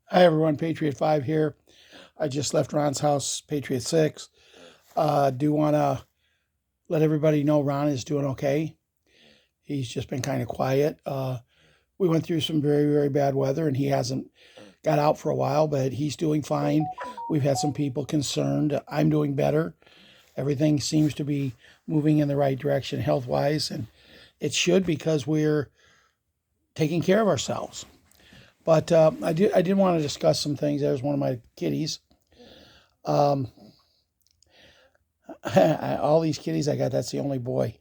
Hi everyone, Patriot 5 here. I just left Ron's house, Patriot 6. Do want to let everybody know Ron is doing okay. He's just been kind of quiet. We went through some very, very bad weather and he hasn't got out for a while, but he's doing fine. We've had some people concerned. I'm doing better. Everything seems to be moving in the right direction health wise, and it should because we're taking care of ourselves. But I did want to discuss some things. There's one of my kitties. Um, all these kitties I got, that's the only boy.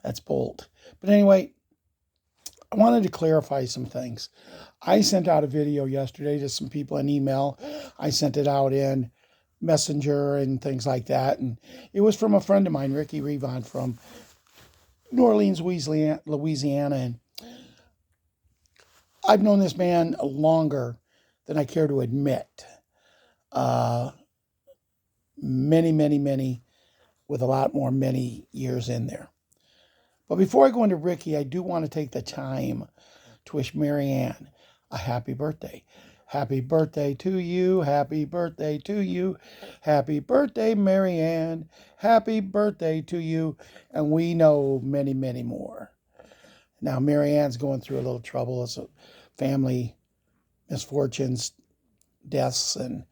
That's Bolt. But anyway, I wanted to clarify some things. I sent out a video yesterday to some people in email. I sent it out in Messenger and things like that. And it was from a friend of mine, Ricky Revon from New Orleans, Louisiana. And I've known this man longer than I care to admit. Many, with a lot more many years in there. But before I go into Ricky, I do want to take the time to wish Marianne a happy birthday. Happy birthday to you. Happy birthday to you. Happy birthday, Marianne. Happy birthday to you. And we know many more. Now, Marianne's going through a little trouble. It's a family misfortunes, deaths, and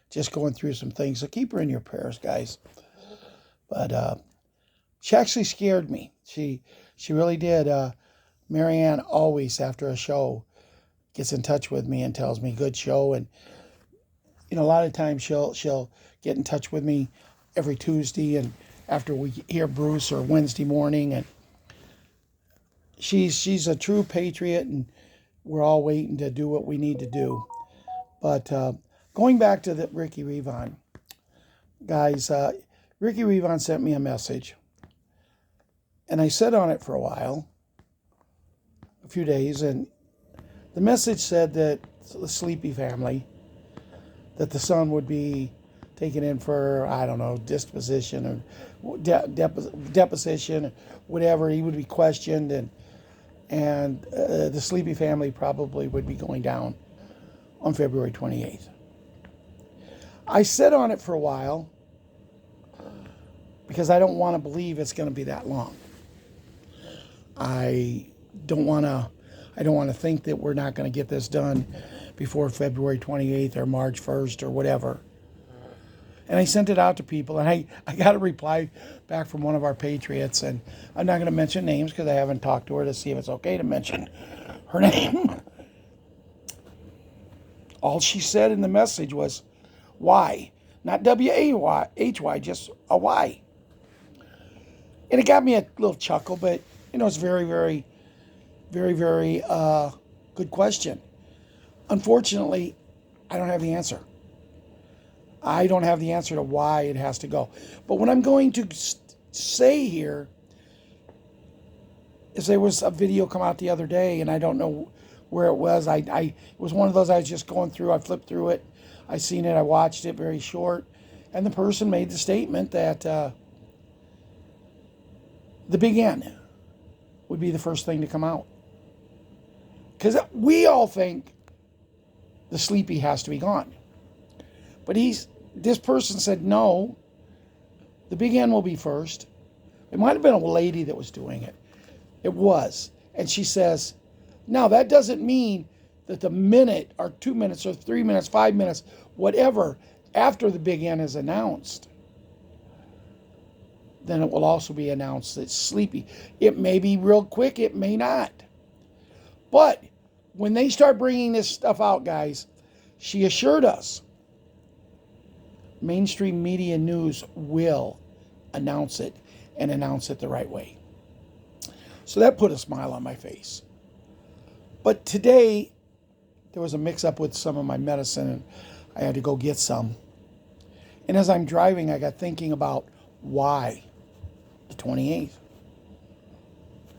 just going through some things. So keep her in your prayers, guys. But she actually scared me. She really did. Marianne always, after a show, gets in touch with me and tells me good show. And a lot of times she'll get in touch with me every Tuesday, and after we hear Bruce, or Wednesday morning, and she's a true patriot, and we're all waiting to do what we need to do. But going back to the Ricky Revon, guys, Ricky Revon sent me a message, and I sat on it for a while, a few days, and the message said that the Sleepy family, that the son would be taken in for, I don't know, disposition or deposition, whatever. He would be questioned, and the Sleepy family probably would be going down on February 28th. I sat on it for a while because I don't want to believe it's going to be that long. I don't want to think that we're not going to get this done before February 28th or March 1st or whatever. And I sent it out to people, and I got a reply back from one of our patriots, and I'm not going to mention names because I haven't talked to her to see if it's okay to mention her name. All she said in the message was, "Why?" Not W-A-H-Y, just a Y. And it got me a little chuckle, but, it's very good question. Unfortunately, I don't have the answer. I don't have the answer to why it has to go. But what I'm going to say here is there was a video come out the other day, and I don't know where it was. It was one of those I was just going through. I flipped through it. I seen it. I watched it, very short. And the person made the statement that the Big N would be the first thing to come out. Because we all think the Sleepy has to be gone. But this person said, no, the Big N will be first. It might have been a lady that was doing it. It was. And she says, now that doesn't mean that the minute or 2 minutes or 3 minutes, 5 minutes, whatever, after the Big N is announced, then it will also be announced that Sleepy. It may be real quick, it may not. But when they start bringing this stuff out, guys, she assured us mainstream media news will announce it, and announce it the right way. So that put a smile on my face. But today, there was a mix-up with some of my medicine, and I had to go get some. And as I'm driving, I got thinking about why the 28th.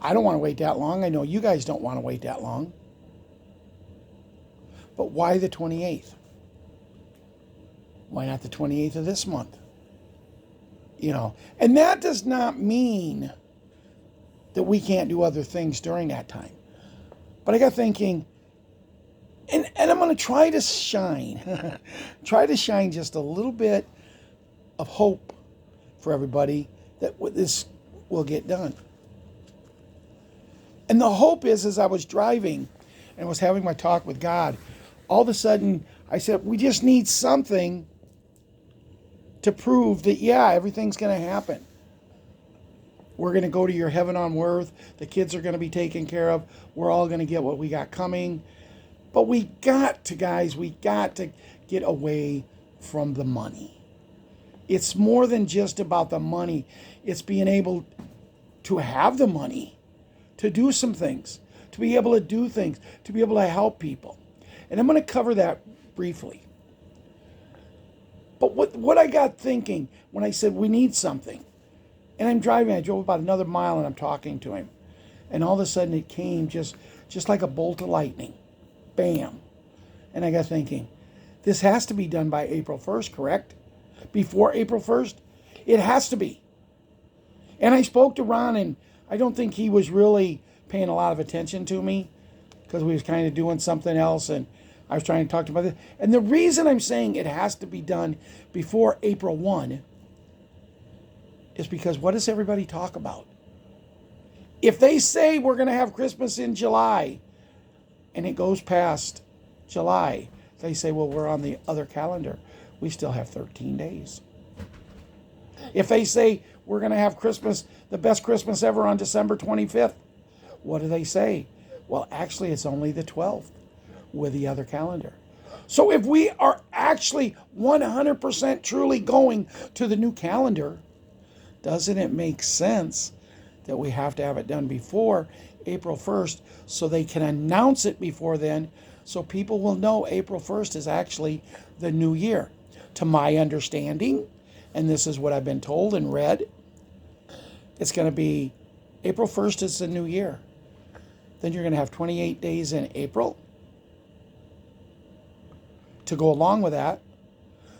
I don't want to wait that long. I know you guys don't want to wait that long. But why the 28th? Why not the 28th of this month? And that does not mean that we can't do other things during that time. But I got thinking, And I'm going to try to shine, try to shine just a little bit of hope for everybody that this will get done. And the hope is, as I was driving and was having my talk with God, all of a sudden I said, we just need something to prove that, yeah, everything's going to happen. We're going to go to your heaven on earth. The kids are going to be taken care of. We're all going to get what we got coming. But we got to get away from the money. It's more than just about the money. It's being able to have the money, to do some things, to be able to do things, to be able to help people. And I'm going to cover that briefly. But what I got thinking when I said we need something, and I'm driving, I drove about another mile and I'm talking to him. And all of a sudden it came just like a bolt of lightning. Bam. And I got thinking, this has to be done by April 1st, correct? Before April 1st? It has to be. And I spoke to Ron, and I don't think he was really paying a lot of attention to me because we was kind of doing something else, and I was trying to talk to him about it. And the reason I'm saying it has to be done before April 1 is because what does everybody talk about? If they say we're going to have Christmas in July and it goes past July, they say, well, we're on the other calendar. We still have 13 days. If they say we're going to have Christmas, the best Christmas ever on December 25th, what do they say? Well, actually, it's only the 12th with the other calendar. So if we are actually 100% truly going to the new calendar, doesn't it make sense that we have to have it done before April 1st so they can announce it before then so people will know April 1st is actually the new year? To my understanding, and this is what I've been told and read, it's going to be April 1st is the new year. Then you're going to have 28 days in April to go along with that.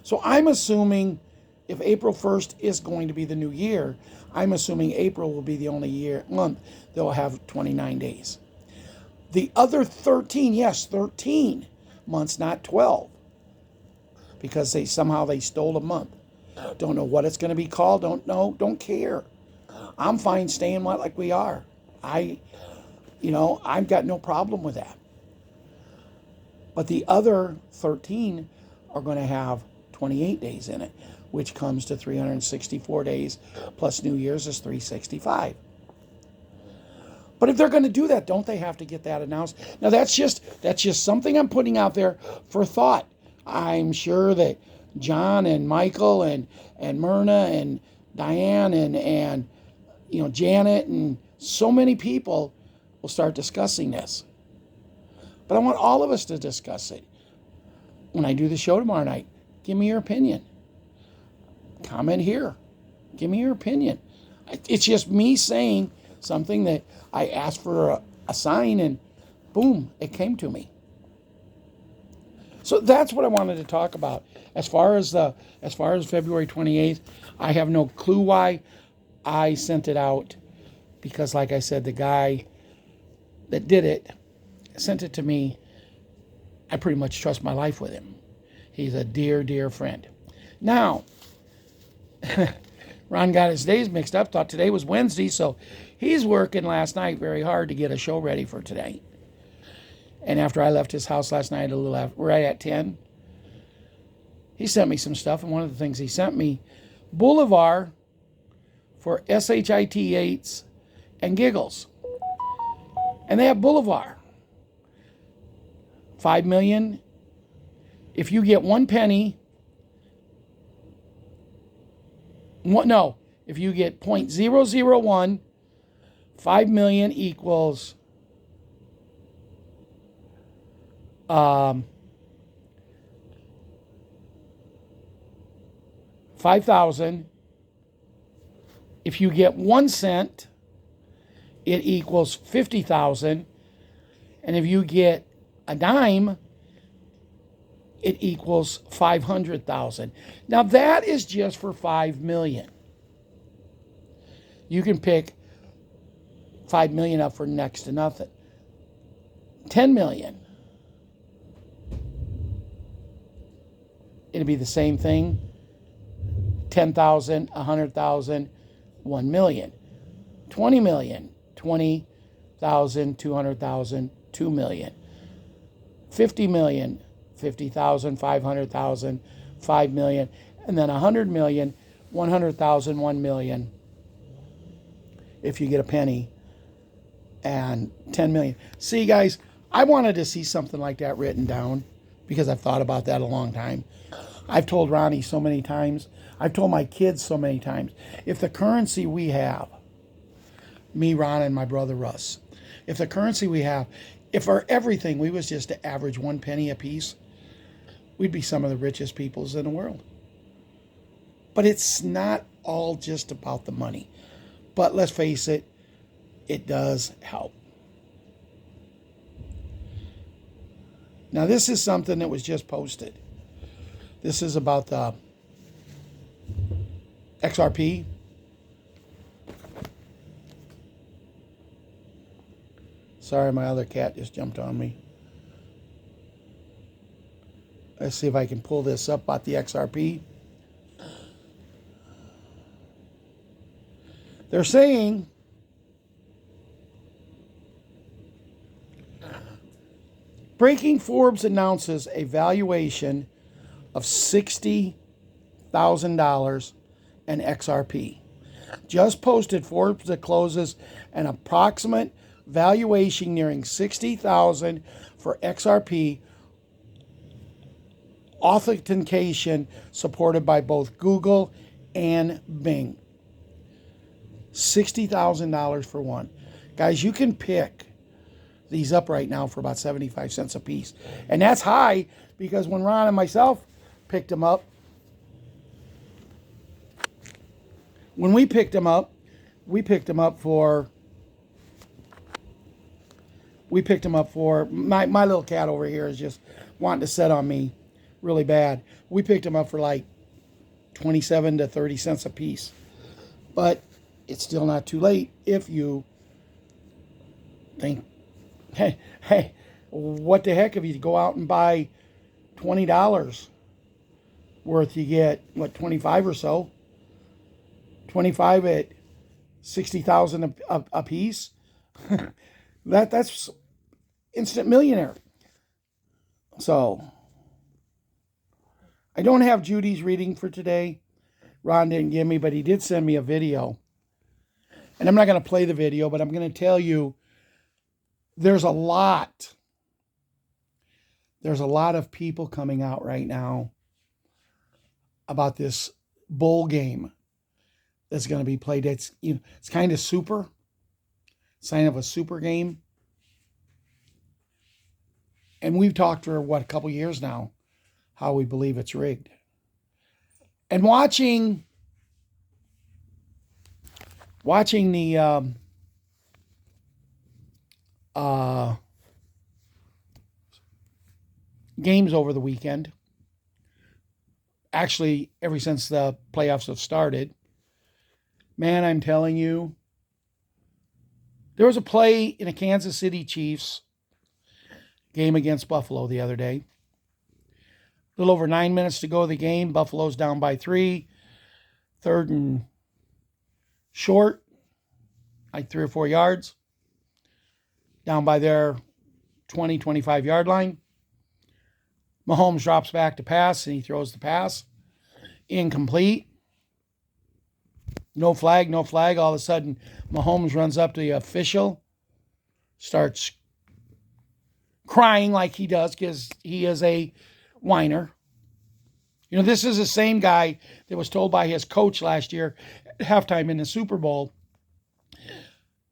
So I'm assuming if April 1st is going to be the new year, I'm assuming April will be the only month they'll have 29 days. The other 13, yes, 13 months, not 12, because they stole a month. Don't know what it's going to be called, don't know, don't care. I'm fine staying like we are. I've got no problem with that. But the other 13 are going to have 28 days in it, which comes to 364 days, plus New Year's is 365. But if they're going to do that, don't they have to get that announced? Now, that's just something I'm putting out there for thought. I'm sure that John and Michael and Myrna and Diane and Janet and so many people will start discussing this. But I want all of us to discuss it. When I do the show tomorrow night, give me your opinion. Comment here. Give me your opinion. It's just me saying something that I asked for a sign and boom, it came to me. So that's what I wanted to talk about. As far as February 28th, I have no clue why I sent it out, because like I said, the guy that did it sent it to me. I pretty much trust my life with him. He's a dear, dear friend. Now, Ron got his days mixed up, thought today was Wednesday, so he's working last night very hard to get a show ready for today. And after I left his house last night, right at 10, he sent me some stuff, and one of the things he sent me, Boulevard for SHIT8s and giggles. And they have Boulevard. 5 million. If you get 1 penny, if you get 0.001, 5 million equals 5,000. If you get 1 cent, it equals 50,000. And if you get a dime, it equals 500,000. Now that is just for 5 million. You can pick 5 million up for next to nothing. 10 million. it'd be the same thing. 10,000, 100,000, 1 million. 20 million, 20,000, 200,000, 2 million. 50 million, 50,000, 500,000, 5 million. And then 100 million, 100,000, 1 million. If you get a penny. And 10 million. See, guys, I wanted to see something like that written down because I've thought about that a long time. I've told Ronnie so many times. I've told my kids so many times. If the currency we have, me, Ron, and my brother Russ, if the currency we have, if our everything we was just to average 1 penny a piece, we'd be some of the richest peoples in the world. But it's not all just about the money. But let's face it, it does help. Now, this is something that was just posted. This is about the XRP. Sorry, my other cat just jumped on me. Let's see if I can pull this up about the XRP. They're saying Breaking Forbes announces a valuation of $60,000 in XRP. Just posted Forbes that closes an approximate valuation nearing $60,000 for XRP authentication supported by both Google and Bing. $60,000 for one. Guys, you can pick these up right now for about 75 cents a piece. And that's high because when Ron and myself picked them up, when we picked them up for my little cat over here is just wanting to set on me really bad. We picked them up for like 27 to 30 cents a piece. But it's still not too late if you think, hey, what the heck if you go out and buy $20 worth, you get, 25 or so? 25 at 60,000 a piece? That's instant millionaire. So, I don't have Judy's reading for today. Ron didn't give me, but he did send me a video. And I'm not going to play the video, but I'm going to tell you there's a lot of people coming out right now about this bowl game that's going to be played. It's kind of super, sign of a super game. And we've talked for, a couple years now, how we believe it's rigged. And watching the games over the weekend, actually ever since the playoffs have started, man, I'm telling you, there was a play in a Kansas City Chiefs game against Buffalo the other day. A little over 9 minutes to go of the game. Buffalo's down by 3. 3rd and short, like 3 or 4 yards. Down by their 20, 25-yard line. Mahomes drops back to pass, and he throws the pass. Incomplete. No flag. All of a sudden, Mahomes runs up to the official, starts crying like he does because he is a whiner. This is the same guy that was told by his coach last year at halftime in the Super Bowl.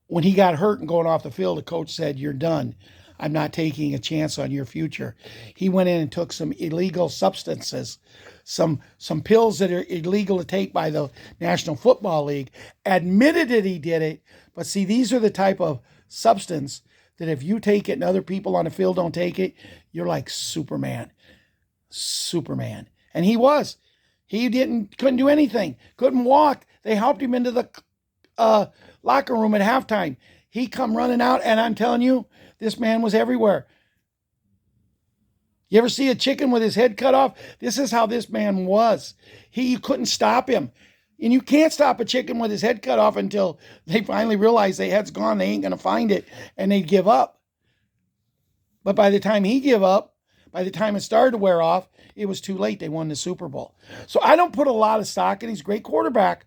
When he got hurt and going off the field, the coach said, "You're done. I'm not taking a chance on your future." He went in and took some illegal substances, some pills that are illegal to take by the National Football League, admitted that he did it. But see, these are the type of substance that if you take it and other people on the field don't take it, you're like Superman. And he was. He couldn't do anything. Couldn't walk. They helped him into the locker room at halftime. He come running out, and I'm telling you, this man was everywhere. You ever see a chicken with his head cut off? This is how this man was. You couldn't stop him. And you can't stop a chicken with his head cut off until they finally realize their head's gone. They ain't going to find it, and they give up. But by the time he gave up, by the time it started to wear off, it was too late. They won the Super Bowl. So I don't put a lot of stock in. He's a great quarterback.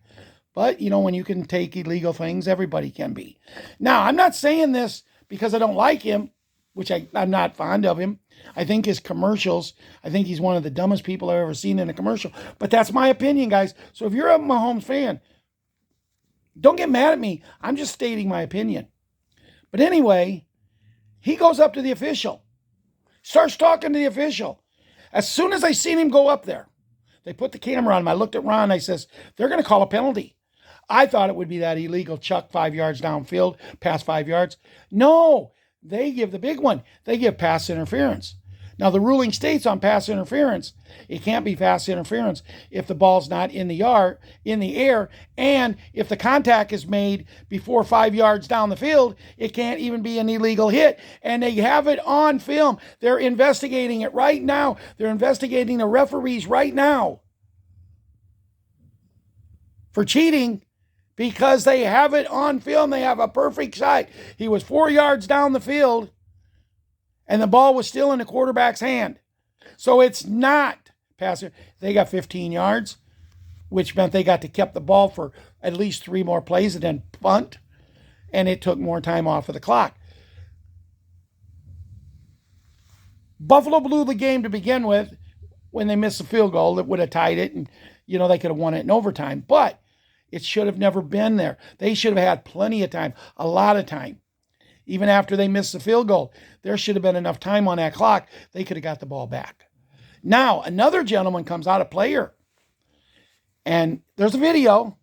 But, when you can take illegal things, everybody can be. Now, I'm not saying this because I don't like him, which I'm not fond of him. I think his commercials, I think he's one of the dumbest people I've ever seen in a commercial. But that's my opinion, guys. So if you're a Mahomes fan, don't get mad at me. I'm just stating my opinion. But anyway, he goes up to the official, starts talking to the official. As soon as I seen him go up there, they put the camera on him. I looked at Ron. I says, they're going to call a penalty. I thought it would be that illegal chuck 5 yards downfield, past 5 yards. No, they give the big one. They give pass interference. Now, the ruling states on pass interference, it can't be pass interference if the ball's not in the air, and if the contact is made before 5 yards down the field, it can't even be an illegal hit. And they have it on film. They're investigating it right now. They're investigating the referees right now for cheating because they have it on film. They have a perfect sight. He was 4 yards down the field, and the ball was still in the quarterback's hand. So it's not passing. They got 15 yards, which meant they got to keep the ball for at least 3 more plays and then punt, and it took more time off of the clock. Buffalo blew the game to begin with when they missed the field goal that would have tied it, and they could have won it in overtime. But it should have never been there. They should have had plenty of time, a lot of time. Even after they missed the field goal, there should have been enough time on that clock. They could have got the ball back. Now, another gentleman comes out, a player, and there's a video,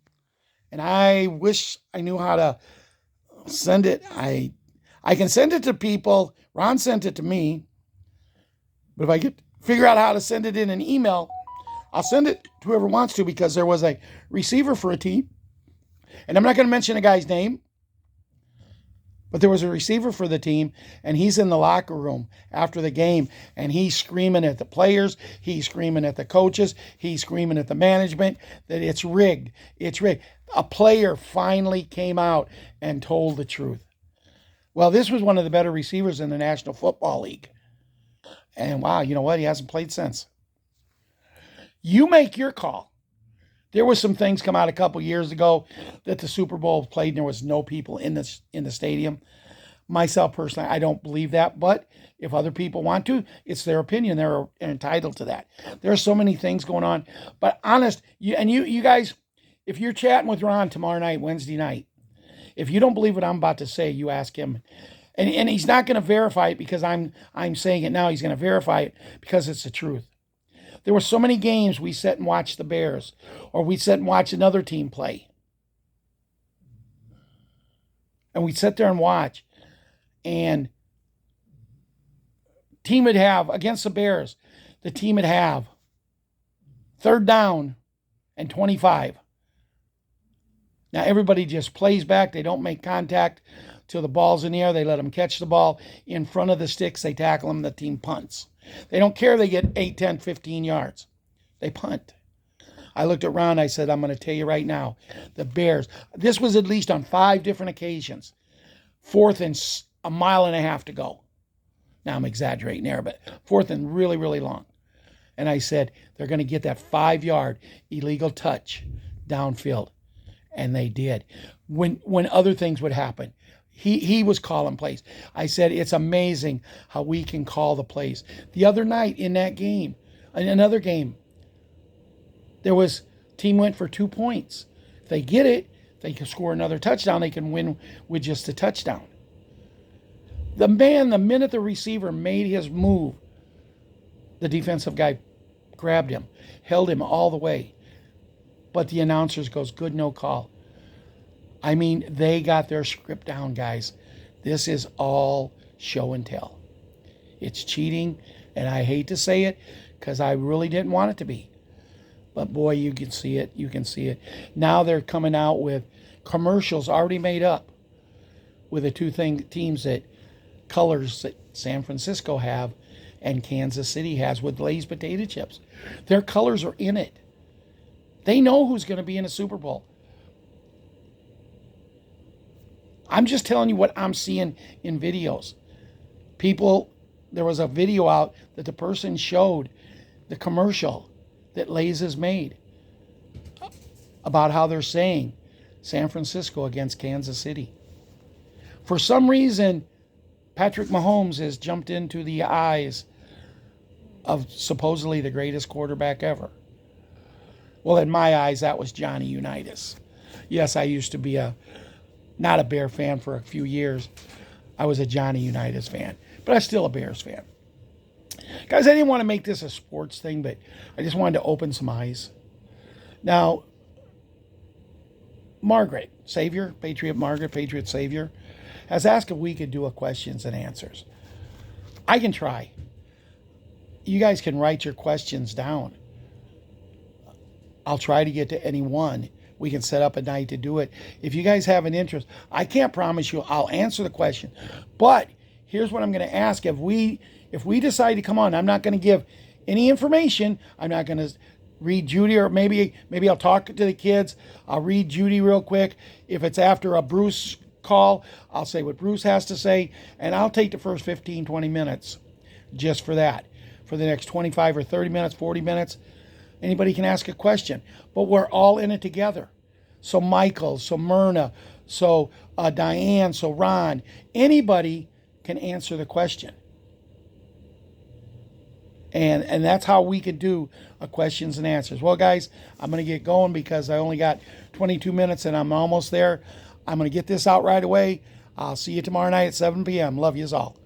and I wish I knew how to send it. I can send it to people. Ron sent it to me, but if I could figure out how to send it in an email, I'll send it to whoever wants to, because there was a receiver for a team, and I'm not going to mention a guy's name, but there was a receiver for the team, and he's in the locker room after the game, and he's screaming at the players, he's screaming at the coaches, he's screaming at the management that it's rigged. It's rigged. A player finally came out and told the truth. Well, this was one of the better receivers in the National Football League. And wow, you know what? He hasn't played since. You make your call. There was some things come out a couple years ago that the Super Bowl was played and there was no people in the stadium. Myself personally, I don't believe that, but if other people want to, it's their opinion. They're entitled to that. There are so many things going on. But honest, you guys, if you're chatting with Ron tomorrow night, Wednesday night, if you don't believe what I'm about to say, you ask him. And he's not going to verify it because I'm saying it now. He's going to verify it because it's the truth. There were so many games we sat and watched the Bears, or we sat and watched another team play. And we'd sit there and watch. And team would have, against the Bears, the team would have 3rd down and 25. Now everybody just plays back. They don't make contact till the ball's in the air. They let them catch the ball in front of the sticks. They tackle them. The team punts. They don't care if they get 8, 10, 15 yards. They punt. I looked at Ron. I said, I'm going to tell you right now, the Bears, this was at least on 5 different occasions. 4th and a mile and a half to go. Now I'm exaggerating there, but 4th and really, really long. And I said, they're going to get that 5-yard illegal touch downfield. And they did. When other things would happen, he was calling plays. I said, it's amazing how we can call the plays. The other night in that game, in another game, team went for 2 points. If they get it, they can score another touchdown. They can win with just a touchdown. The minute the receiver made his move, the defensive guy grabbed him, held him all the way. But the announcers goes, good, no call. I mean, they got their script down, guys. This is all show and tell. It's cheating, and I hate to say it because I really didn't want it to be. But boy, you can see it. You can see it. Now they're coming out with commercials already made up with the two teams that colors that San Francisco have and Kansas City has with Lay's potato chips. Their colors are in it. They know who's going to be in a Super Bowl. I'm just telling you what I'm seeing in videos. There was a video out that the person showed the commercial that Lay's has made about how they're saying San Francisco against Kansas City. For some reason, Patrick Mahomes has jumped into the eyes of supposedly the greatest quarterback ever. Well, in my eyes, that was Johnny Unitas. Yes, I used to be not a Bear fan for a few years. I was a Johnny Unitas fan, but I'm still a Bears fan. Guys, I didn't want to make this a sports thing, but I just wanted to open some eyes. Now, Margaret, Savior, Patriot Margaret, Patriot Savior, has asked if we could do a questions and answers. I can try. You guys can write your questions down. I'll try to get to any one. We can set up a night to do it. If you guys have an interest, I can't promise you I'll answer the question. But here's what I'm going to ask. If we decide to come on, I'm not going to give any information. I'm not going to read Judy, or maybe I'll talk to the kids. I'll read Judy real quick. If it's after a Bruce call, I'll say what Bruce has to say, and I'll take the first 15, 20 minutes just for that. For the next 25 or 30 minutes, 40 minutes, anybody can ask a question. But we're all in it together. So Michael, so Myrna, so Diane, so Ron, anybody can answer the question. And that's how we could do a questions and answers. Well, guys, I'm going to get going because I only got 22 minutes and I'm almost there. I'm going to get this out right away. I'll see you tomorrow night at 7 p.m. Love yous all.